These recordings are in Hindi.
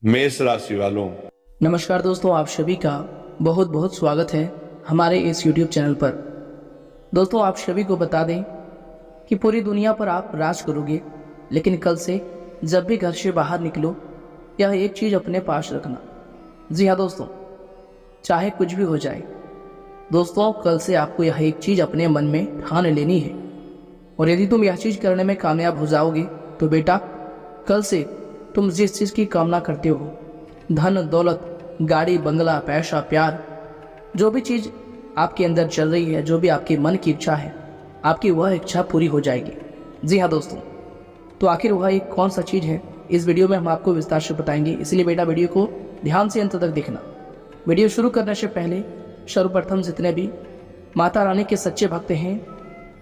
मेष राशि वालों, नमस्कार दोस्तों, आप सभी का बहुत बहुत स्वागत है हमारे इस YouTube चैनल पर। दोस्तों, आप सभी को बता दें कि पूरी दुनिया पर आप राज करोगे, लेकिन कल से जब भी घर से बाहर निकलो, यह एक चीज़ अपने पास रखना। जी हाँ दोस्तों, चाहे कुछ भी हो जाए, दोस्तों कल से आपको यह एक चीज़ अपने मन में ठान लेनी है। और यदि तुम यह चीज़ करने में कामयाब हो जाओगे तो बेटा, कल से तुम जिस चीज़ की कामना करते हो, धन दौलत, गाड़ी बंगला, पैसा, प्यार, जो भी चीज़ आपके अंदर चल रही है, जो भी आपके मन की इच्छा है, आपकी वह इच्छा पूरी हो जाएगी। जी हाँ दोस्तों, तो आखिर वह एक कौन सा चीज़ है, इस वीडियो में हम आपको विस्तार से बताएंगे। इसलिए बेटा वीडियो को ध्यान से अंत तक देखना। वीडियो शुरू करने से पहले सर्वप्रथम जितने भी माता रानी के सच्चे भक्त हैं,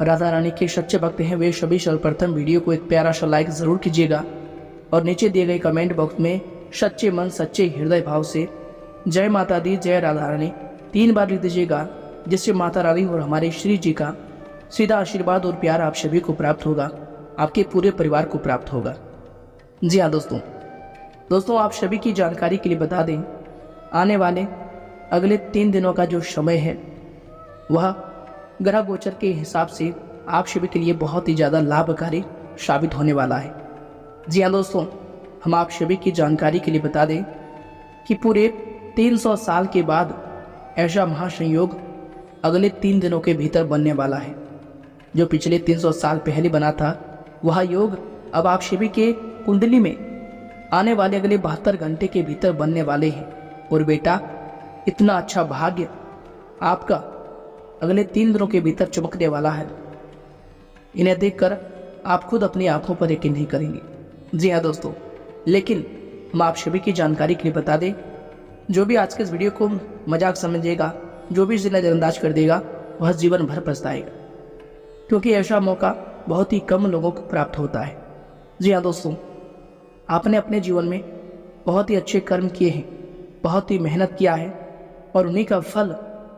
राधा रानी के सच्चे भक्त हैं, वे सभी सर्वप्रथम वीडियो को एक प्यारा सा लाइक ज़रूर कीजिएगा और नीचे दिए गए कमेंट बॉक्स में सच्चे मन सच्चे हृदय भाव से जय माता दी, जय राधा रानी 3 बार लिख दीजिएगा, जिससे माता रानी और हमारे श्री जी का सीधा आशीर्वाद और प्यार आप सभी को प्राप्त होगा, आपके पूरे परिवार को प्राप्त होगा। जी हाँ दोस्तों आप सभी की जानकारी के लिए बता दें, आने वाले अगले 3 दिनों का जो समय है वह ग्रह गोचर के हिसाब से आप सभी के लिए बहुत ही ज़्यादा लाभकारी साबित होने वाला है। जी हाँ दोस्तों, हम आप सभी की जानकारी के लिए बता दें कि पूरे 300 साल के बाद ऐसा महासंयोग अगले 3 दिनों के भीतर बनने वाला है। जो पिछले 300 साल पहले बना था, वह योग अब आप सभी के कुंडली में आने वाले अगले 72 घंटे के भीतर बनने वाले हैं। और बेटा, इतना अच्छा भाग्य आपका अगले 3 दिनों के भीतर चमकने वाला है, इन्हें देखकर आप खुद अपनी आंखों पर यकीन नहीं करेंगे। जी हाँ दोस्तों, लेकिन हम आप सभी की जानकारी के लिए बता दें, जो भी आज के इस वीडियो को मजाक समझेगा, जो भी इसे नज़रअंदाज कर देगा, वह जीवन भर पछताएगा, क्योंकि ऐसा मौका बहुत ही कम लोगों को प्राप्त होता है। जी हाँ दोस्तों, आपने अपने जीवन में बहुत ही अच्छे कर्म किए हैं, बहुत ही मेहनत किया है और उन्हीं का फल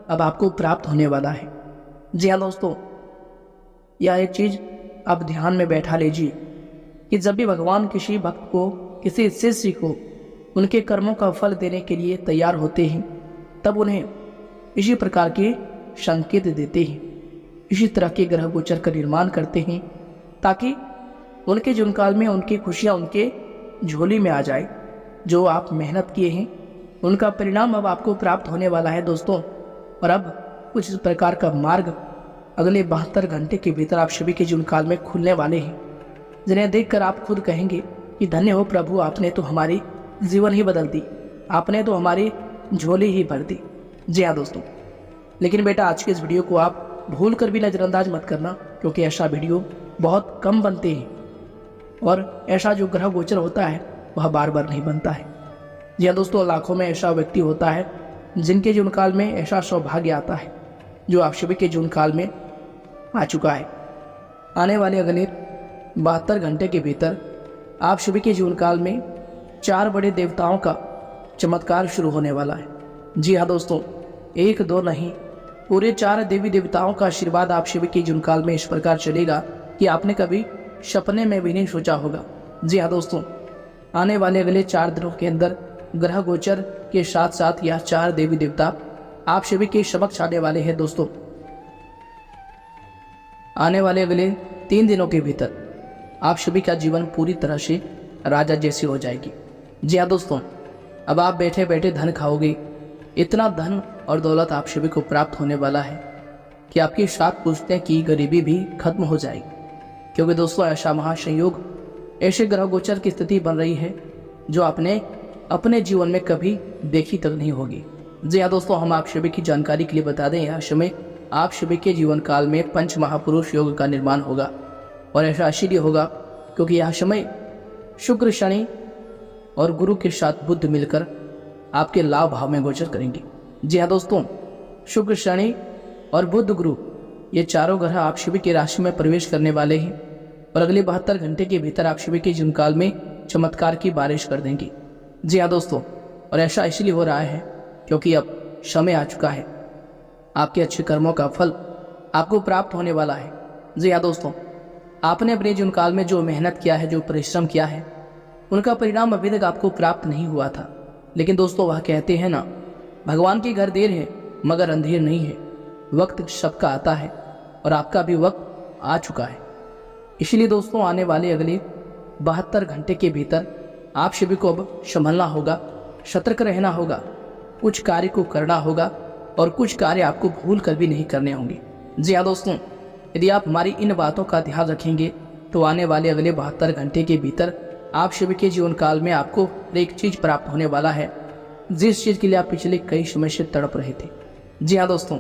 अब आपको प्राप्त होने वाला है। जी हाँ दोस्तों, यह एक चीज़ आप ध्यान में बैठा लीजिए कि जब भी भगवान किसी भक्त को, किसी शिष्य को उनके कर्मों का फल देने के लिए तैयार होते हैं, तब उन्हें इसी प्रकार के संकेत देते हैं, इसी तरह के ग्रह गोचर का निर्माण करते हैं, ताकि उनके जीवन काल में उनकी खुशियाँ उनके झोली में आ जाए। जो आप मेहनत किए हैं, उनका परिणाम अब आपको प्राप्त होने वाला है दोस्तों। और अब कुछ इस प्रकार का मार्ग अगले 72 घंटे के भीतर आप सभी के जीवन काल में खुलने वाले हैं, जिन्हें देखकर आप खुद कहेंगे कि धन्य हो प्रभु, आपने तो हमारी जीवन ही बदल दी, आपने तो हमारी झोली ही भर दी। जी हाँ दोस्तों, लेकिन बेटा आज के इस वीडियो को आप भूल कर भी नज़रअंदाज मत करना, क्योंकि ऐसा वीडियो बहुत कम बनते हैं और ऐसा जो ग्रह गोचर होता है वह बार बार नहीं बनता है। जी हाँ दोस्तों, लाखों में ऐसा व्यक्ति होता है जिनके जीवन काल में ऐसा सौभाग्य आता है जो आप सभी के जीवन काल में आ चुका है। आने वाले अगले 72 घंटे के भीतर आप सभी के जीवन काल में 4 बड़े देवताओं का चमत्कार शुरू होने वाला है। जी हाँ दोस्तों, 1-2 नहीं, पूरे 4 देवी देवताओं का आशीर्वाद आप सभी के जीवन काल में इस प्रकार चलेगा कि आपने कभी सपने में भी नहीं सोचा होगा। जी हाँ दोस्तों, आने वाले अगले 4 दिनों के अंदर ग्रह गोचर के साथ साथ यह 4 देवी देवता आप सभी के समक्ष आने वाले हैं दोस्तों। आने वाले अगले 3 दिनों के भीतर आप सभी का जीवन पूरी तरह से राजा जैसी हो जाएगी। जी हाँ दोस्तों, अब आप बैठे बैठे धन खाओगे। इतना धन और दौलत आप सभी को प्राप्त होने वाला है कि आपकी 7 पुश्तों की गरीबी भी खत्म हो जाएगी, क्योंकि दोस्तों ऐसा महासंयोग, ऐसे ग्रह गोचर की स्थिति बन रही है जो आपने अपने जीवन में कभी देखी तक नहीं होगी। जी हाँ दोस्तों, हम आप सभी की जानकारी के लिए बता दें, यह समय आप सभी के जीवन काल में पंच महापुरुष योग का निर्माण होगा। और ऐसा इसीलिए होगा क्योंकि यह समय शुक्र, शनि और गुरु के साथ बुध मिलकर आपके लाभ भाव में गोचर करेंगे। जी हाँ दोस्तों, शुक्र, शनि और बुध, गुरु, ये चारों ग्रह आप सभी की राशि में प्रवेश करने वाले हैं और अगले 72 घंटे के भीतर आप सभी के जीवन काल में चमत्कार की बारिश कर देंगे। जी हाँ दोस्तों, और ऐसा इसलिए हो रहा है क्योंकि अब समय आ चुका है, आपके अच्छे कर्मों का फल आपको प्राप्त होने वाला है। जी हाँ दोस्तों, आपने अपने जीवन काल में जो मेहनत किया है, जो परिश्रम किया है, उनका परिणाम अभी तक आपको प्राप्त नहीं हुआ था। लेकिन दोस्तों वह कहते हैं ना, भगवान के घर देर है मगर अंधेर नहीं है। वक्त सबका आता है और आपका भी वक्त आ चुका है। इसलिए दोस्तों आने वाले अगले 72 घंटे के भीतर आप सभी को अब संभलना होगा, सतर्क रहना होगा, कुछ कार्य को करना होगा और कुछ कार्य आपको भूल कर भी नहीं करने होंगे। जी हाँ दोस्तों, यदि आप हमारी इन बातों का ध्यान रखेंगे तो आने वाले अगले 72 घंटे के भीतर आप सभी के जीवन काल में आपको एक चीज प्राप्त होने वाला है, जिस चीज के लिए आप पिछले कई समय से तड़प रहे थे। जी हाँ दोस्तों,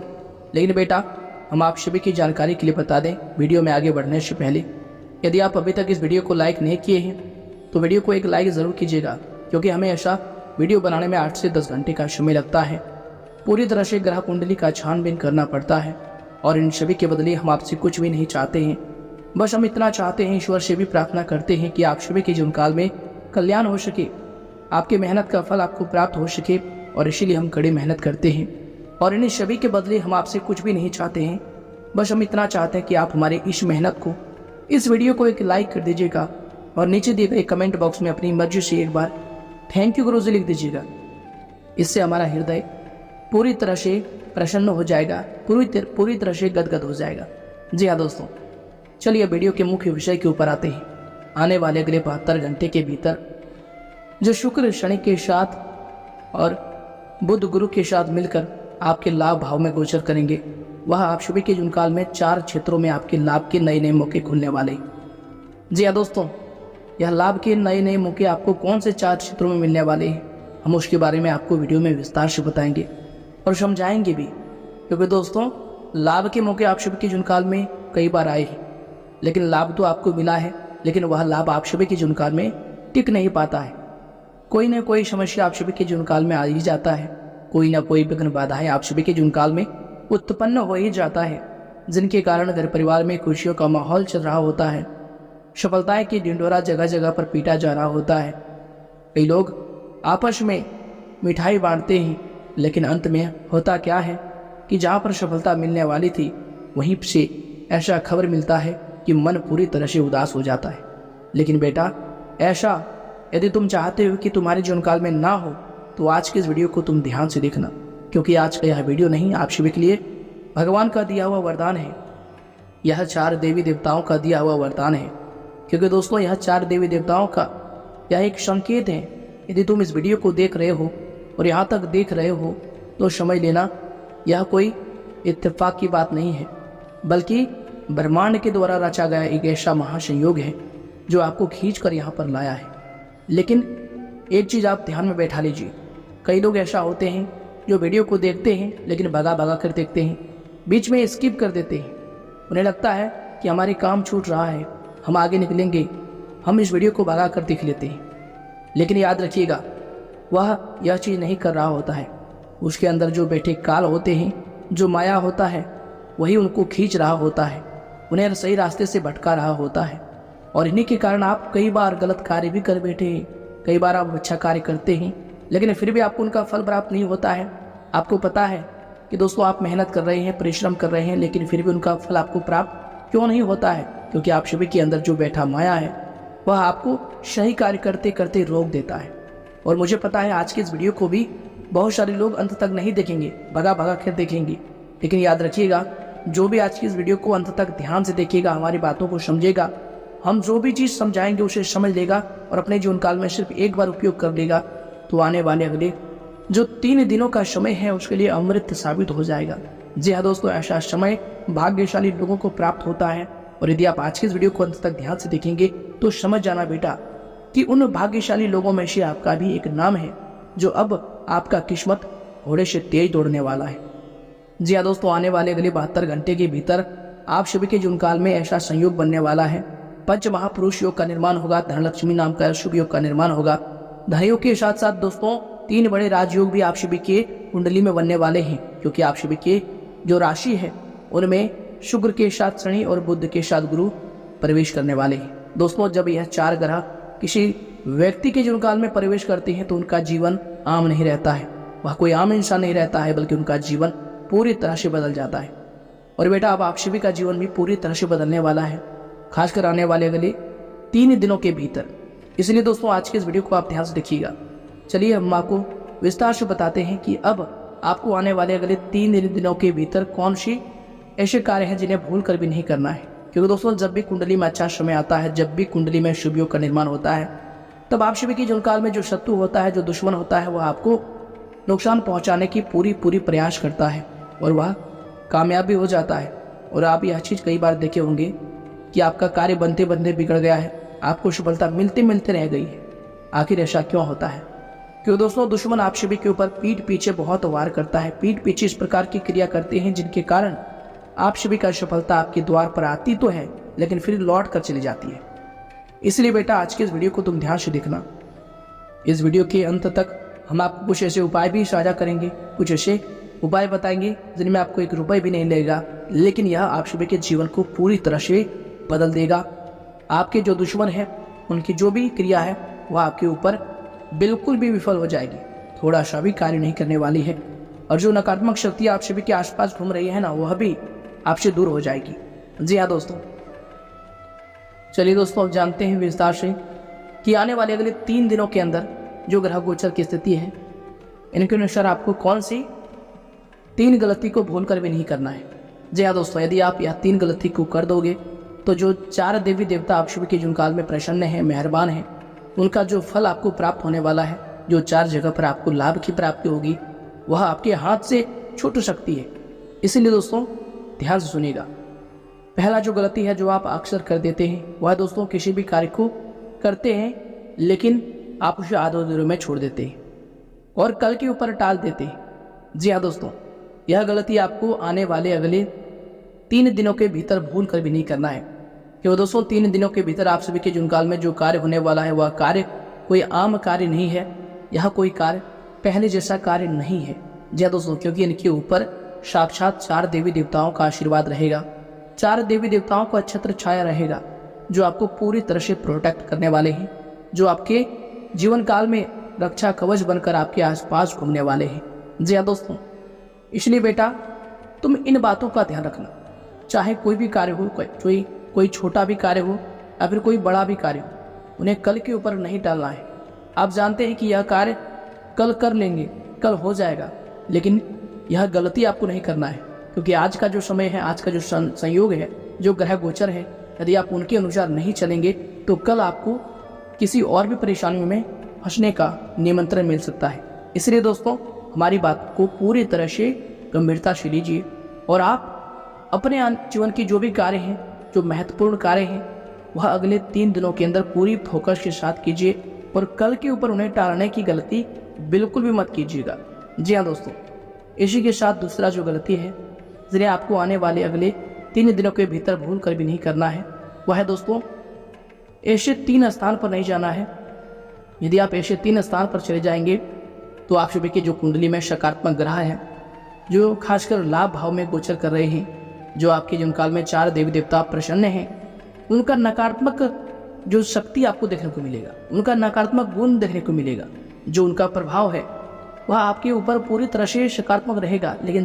लेकिन बेटा हम आप सभी की जानकारी के लिए बता दें, वीडियो में आगे बढ़ने से पहले यदि आप अभी तक इस वीडियो को लाइक नहीं किए हैं तो वीडियो को एक लाइक ज़रूर कीजिएगा, क्योंकि हमें ऐसा वीडियो बनाने में 8 से 10 घंटे का समय लगता है। पूरी तरह से ग्रह कुंडली का छानबीन करना पड़ता है और इन सभी के बदले हम आपसे कुछ भी नहीं चाहते हैं। बस हम इतना चाहते हैं, ईश्वर से भी प्रार्थना करते हैं कि आप सभी के जीवन काल में कल्याण हो सके, आपकी मेहनत का फल आपको प्राप्त हो सके, और इसीलिए हम कड़ी मेहनत करते हैं। और इन सभी के बदले हम आपसे कुछ भी नहीं चाहते हैं, बस हम इतना चाहते हैं कि आप हमारे इस मेहनत को, इस वीडियो को एक लाइक कर दीजिएगा और नीचे दिए गए कमेंट बॉक्स में अपनी मर्जी से एक बार थैंक यू गुरुजी लिख दीजिएगा। इससे हमारा हृदय पूरी तरह से प्रसन्न हो जाएगा, पूरी तरह से गदगद हो जाएगा। जी हाँ दोस्तों, चलिए वीडियो के मुख्य विषय के ऊपर आते हैं। आने वाले अगले 72 घंटे के भीतर जो शुक्र शनि के साथ और बुध गुरु के साथ मिलकर आपके लाभ भाव में गोचर करेंगे, वह आप सभी के जीवन काल में 4 क्षेत्रों में आपके लाभ के नए नए मौके खुलने वाले। जी हाँ दोस्तों, यह लाभ के नए नए मौके आपको कौन से 4 क्षेत्रों में मिलने वाले हैं, हम उसके बारे में आपको वीडियो में विस्तार से बताएंगे और समझाएंगे भी। क्योंकि दोस्तों लाभ के मौके आप सभी के जीवन काल में कई बार आए हैं, लेकिन लाभ तो आपको मिला है, लेकिन वह लाभ आप सभी के जीवन काल में टिक नहीं पाता है। कोई ना कोई समस्या आप सभी के जीवन काल में आ ही जाता है, कोई ना कोई विघ्न बाधाएं आप सभी के जीवन काल में उत्पन्न हो ही जाता है, जिनके कारण घर परिवार में खुशियों का माहौल चल रहा होता है, सफलताएं की ढिंढोरा जगह जगह पर पीटा जा रहा होता है। कई लोग आपस में मिठाई बांटते हैं, लेकिन अंत में होता क्या है कि जहाँ पर सफलता मिलने वाली थी वहीं से ऐसा खबर मिलता है कि मन पूरी तरह से उदास हो जाता है। लेकिन बेटा ऐसा यदि तुम चाहते हो कि तुम्हारे जीवन काल में ना हो तो आज के इस वीडियो को तुम ध्यान से देखना, क्योंकि आज का यह वीडियो नहीं आप सभी के लिए भगवान का दिया हुआ वरदान है। यह 4 देवी देवताओं का दिया हुआ वरदान है, क्योंकि दोस्तों यह 4 देवी देवताओं का यह एक संकेत है। यदि तुम इस वीडियो को देख रहे हो और यहाँ तक देख रहे हो तो समझ लेना यह कोई इत्तेफाक की बात नहीं है, बल्कि ब्रह्मांड के द्वारा रचा गया एक ऐसा महासंयोग है जो आपको खींच कर यहाँ पर लाया है। लेकिन एक चीज़ आप ध्यान में बैठा लीजिए, कई लोग ऐसा होते हैं जो वीडियो को देखते हैं लेकिन भगा भगा कर देखते हैं, बीच में स्किप कर देते हैं। उन्हें लगता है कि हमारे काम छूट रहा है, हम आगे निकलेंगे, हम इस वीडियो को भगा कर देख लेते हैं। लेकिन याद रखिएगा वह यह चीज़ नहीं कर रहा होता है, उसके अंदर जो बैठे काल होते हैं, जो माया होता है, वही उनको खींच रहा होता है, उन्हें सही रास्ते से भटका रहा होता है। और इन्हीं के कारण आप कई बार गलत कार्य भी कर बैठे हैं, कई बार आप अच्छा कार्य करते हैं लेकिन फिर भी आपको उनका फल प्राप्त नहीं होता है। आपको पता है कि दोस्तों आप मेहनत कर रहे हैं, परिश्रम कर रहे हैं, लेकिन फिर भी उनका फल आपको प्राप्त क्यों नहीं होता है? क्योंकि आप सभी के अंदर जो बैठा माया है वह आपको सही कार्य करते करते रोक देता है। और मुझे पता है आज के इस वीडियो को भी बहुत सारे लोग अंत तक नहीं देखेंगे, भगा भगा कर देखेंगे। लेकिन याद रखिएगा जो भी आज की इस वीडियो को अंत तक ध्यान से देखेगा, हमारी बातों को समझेगा, हम जो भी चीज़ समझाएंगे उसे समझ लेगा और अपने जीवन काल में सिर्फ एक बार उपयोग कर लेगा, तो आने वाले अगले जो 3 दिनों का समय है उसके लिए अमृत साबित हो जाएगा। जी हाँ दोस्तों, ऐसा समय भाग्यशाली लोगों को प्राप्त होता है। और यदि आप आज की इस वीडियो को अंत तक ध्यान से देखेंगे तो समझ जाना बेटा कि उन भाग्यशाली लोगों में से आपका भी एक नाम है जो अब आपका किस्मत घोड़े से तेज दौड़ने वाला है। जी हाँ दोस्तों, आने वाले अगले 72 घंटे के भीतर आप सभी के जीवन काल में ऐसा संयोग बनने वाला है, पंच महापुरुष योग का निर्माण होगा, धनलक्ष्मी नाम का शुभ योग का निर्माण होगा। धनयोग के साथ साथ दोस्तों 3 बड़े राजयोग भी आप सभी के कुंडली में बनने वाले हैं, क्योंकि आप सभी के जो राशि है उनमें शुक्र के साथ शनि और बुध के साथ गुरु प्रवेश करने वाले हैं। दोस्तों जब यह 4 ग्रह किसी व्यक्ति के जीवन काल में प्रवेश करते हैं तो उनका जीवन आम नहीं रहता है, वह कोई आम इंसान नहीं रहता है, बल्कि उनका जीवन पूरी तरह से बदल जाता है। और बेटा अब आप सभी का जीवन भी पूरी तरह से बदलने वाला है, खासकर आने वाले अगले 3 दिनों के भीतर। इसलिए दोस्तों आज के इस वीडियो को आप ध्यान से देखिएगा। चलिए हम आपको विस्तार से बताते हैं कि अब आपको आने वाले अगले 3 दिनों के भीतर कौन सी ऐसे कार्य हैं जिन्हें भूल कर भी नहीं करना है। क्योंकि दोस्तों जब भी कुंडली में अच्छा समय आता है, जब भी कुंडली में शुभ योग का निर्माण होता है, तब आप सभी की जीवन काल में जो शत्रु होता है, जो दुश्मन होता है, वह आपको नुकसान पहुंचाने की पूरी प्रयास करता है और वह कामयाब भी हो जाता है। और आप यह चीज़ कई बार देखे होंगे कि आपका कार्य बनते बनते बिगड़ गया है, आपको सफलता मिलते मिलते रह गई है। आखिर ऐसा क्यों होता है? क्योंकि दोस्तों दुश्मन आप सभी के ऊपर पीठ पीछे बहुत वार करता है, पीठ पीछे इस प्रकार की क्रिया करते हैं जिनके कारण आप सभी का सफलता आपके द्वार पर आती तो है, लेकिन फिर लौट कर चली जाती है। इसलिए बेटा आज के इस वीडियो को तुम ध्यान से देखना। इस वीडियो के अंत तक हम आपको कुछ ऐसे उपाय भी साझा करेंगे, कुछ ऐसे उपाय बताएंगे जिनमें आपको 1 रुपये भी नहीं लगेगा, लेकिन यह आप सभी के जीवन को पूरी तरह से बदल देगा। आपके जो दुश्मन है उनकी जो भी क्रिया है वह आपके ऊपर बिल्कुल भी विफल हो जाएगी, थोड़ा सा भी कार्य नहीं करने वाली है। और जो नकारात्मक शक्ति आप सभी के आसपास घूम रही है ना, वह भी आपसे दूर हो जाएगी। जी हाँ दोस्तों, चलिए दोस्तों अब जानते हैं विस्तार से कि आने वाले अगले 3 दिनों के अंदर जो ग्रह गोचर की स्थिति है, इनके अनुसार आपको कौन सी 3 गलती को भूल कर भी नहीं करना है। जी हाँ दोस्तों, यदि आप यह 3 गलती को कर दोगे तो जो 4 देवी देवता आप सभी के जीवन काल में प्रसन्न हैं, मेहरबान हैं, उनका जो फल आपको प्राप्त होने वाला है, जो 4 जगह पर आपको लाभ की प्राप्ति होगी, वह आपके हाथ से छूट सकती है। इसलिए दोस्तों ध्यान से सुनिएगा। पहला जो गलती है जो आप अक्सर कर देते हैं, वह दोस्तों किसी भी कार्य को करते हैं लेकिन आप उसे आधे-अधूरे में छोड़ देते हैं और कल के ऊपर टाल देते हैं। जी हाँ दोस्तों, यह गलती आपको आने वाले अगले 3 दिनों के भीतर भूल कर भी नहीं करना है। क्योंकि दोस्तों 3 दिनों के भीतर आप सभी के जीवन काल में जो कार्य होने वाला है, वह कार्य कोई आम कार्य नहीं है। यह कोई कार्य पहले जैसा कार्य नहीं है। जी हाँ दोस्तों, क्योंकि इनके ऊपर साक्षात 4 देवी देवताओं का आशीर्वाद रहेगा, 4 देवी देवताओं का छत्र छाया रहेगा, जो आपको पूरी तरह से प्रोटेक्ट करने वाले हैं, जो आपके जीवन काल में रक्षा कवच बनकर आपके आसपास घूमने वाले हैं। जी हाँ दोस्तों, इसलिए बेटा तुम इन बातों का ध्यान रखना। चाहे कोई भी कार्य हो, कोई छोटा भी कार्य हो या फिर कोई बड़ा भी कार्य हो, उन्हें कल के ऊपर नहीं डालना है। आप जानते हैं कि यह कार्य कल कर लेंगे, कल हो जाएगा, लेकिन यह गलती आपको नहीं करना है। क्योंकि आज का जो समय है, आज का जो संयोग है, जो ग्रह गोचर है, यदि आप उनके अनुसार नहीं चलेंगे तो कल आपको किसी और भी परेशानियों में फंसने का निमंत्रण मिल सकता है। इसलिए दोस्तों हमारी बात को पूरी तरह से गंभीरता से लीजिए और आप अपने जीवन की जो भी कार्य हैं, जो महत्वपूर्ण कार्य हैं, वह अगले 3 दिनों के अंदर पूरी फोकस के साथ कीजिए और कल के ऊपर उन्हें टालने की गलती बिल्कुल भी मत कीजिएगा। जी हाँ दोस्तों, इसी के साथ दूसरा जो गलती है जिन्हें आपको आने वाले अगले 3 दिनों के भीतर भूल कर भी नहीं करना है, वह है दोस्तों ऐसे 3 स्थान पर नहीं जाना है। यदि आप ऐसे 3 स्थान पर चले जाएंगे तो आप सभी के जो कुंडली में सकारात्मक ग्रह हैं, जो खासकर लाभ भाव में गोचर कर रहे हैं, जो आपके जीवन काल में 4 देवी देवता प्रसन्न हैं, उनका नकारात्मक जो शक्ति आपको देखने को मिलेगा, उनका नकारात्मक गुण देखने को मिलेगा, जो उनका प्रभाव है वह आपके ऊपर पूरी तरह से सकारात्मक रहेगा। लेकिन